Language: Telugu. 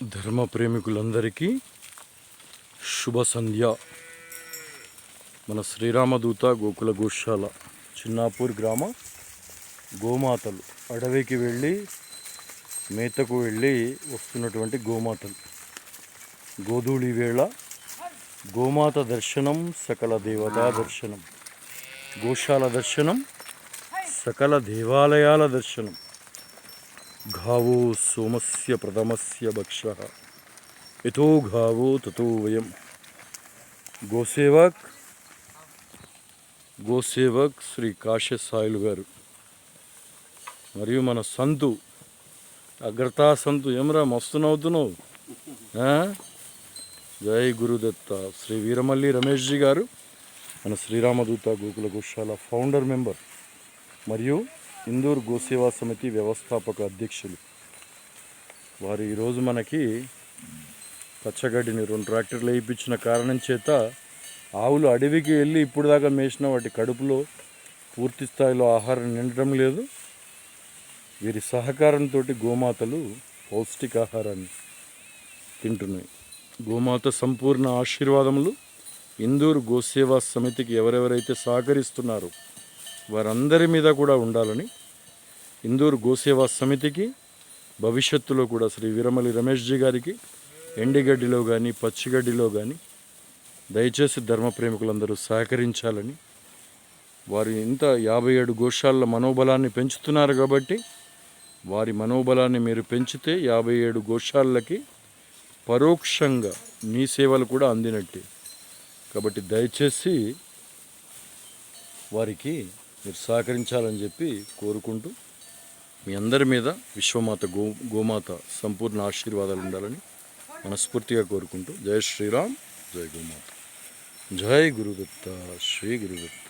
ధర్మ ప్రేమికులందరికీ శుభ సంధ్య. మన శ్రీరామదూత గోకుల గోశాల చిన్నాపూర్ గ్రామ గోమాతలు అడవికి వెళ్ళి మేతకు వెళ్ళి వస్తున్నటువంటి గోమాతలు. గోధూళి వేళ గోమాత దర్శనం సకల దేవతా దర్శనం, గోశాల దర్శనం సకల దేవాలయాల దర్శనం. घावो सोमस्य प्रथमस्य भक्षः यतो घावो ततो वयम्. గోసేవక్ శ్రీ కాశ్య సాయిలు గారు మరియు మన సంతు అగ్రతా సంతు ఏమరా మస్తు నవ్వుతున్నావు. జై గురుదత్త. శ్రీ వీరమల్లి రమేష్ జీ గారు మన శ్రీరామదూత గోకుల గోశాల ఫౌండర్ మెంబర్ మరియు ఇందూర్ గోసేవా సమితి వ్యవస్థాపక అధ్యక్షులు. వారు ఈరోజు మనకి పచ్చగడ్డిని 2 ట్రాక్టర్లు వేయించిన కారణం చేత ఆవులు అడవికి వెళ్ళి ఇప్పుడు దాకా మేసిన వాటి కడుపులో పూర్తి స్థాయిలో ఆహారం నిండటం లేదు. వీరి సహకారంతో గోమాతలు పౌష్టికాహారాన్ని తింటున్నాయి. గోమాత సంపూర్ణ ఆశీర్వాదములు ఇందూర్ గోసేవా సమితికి ఎవరెవరైతే సహకరిస్తున్నారో వారందరి మీద కూడా ఉండాలని, ఇందూర్ గోసేవా సమితికి భవిష్యత్తులో కూడా శ్రీ వీరమల్లి రమేష్ జీ గారికి ఎండిగడ్డిలో కానీ పచ్చిగడ్డిలో కానీ దయచేసి ధర్మ ప్రేమికులందరూ సహకరించాలని, వారు ఇంత 57 గోశాల మనోబలాన్ని పెంచుతున్నారు కాబట్టి వారి మనోబలాన్ని మీరు పెంచితే 57 గోశాలకి పరోక్షంగా మీ సేవలు కూడా అందినట్టే. కాబట్టి దయచేసి వారికి మీరు సహకరించాలని చెప్పి కోరుకుంటూ, మీ అందరి మీద విశ్వమాత గోమాత సంపూర్ణ ఆశీర్వాదాలు ఉండాలని మనస్ఫూర్తిగా కోరుకుంటూ, జై శ్రీరామ్, జై గోమాత, జై గురుదత్త, శ్రీ గురుదత్త.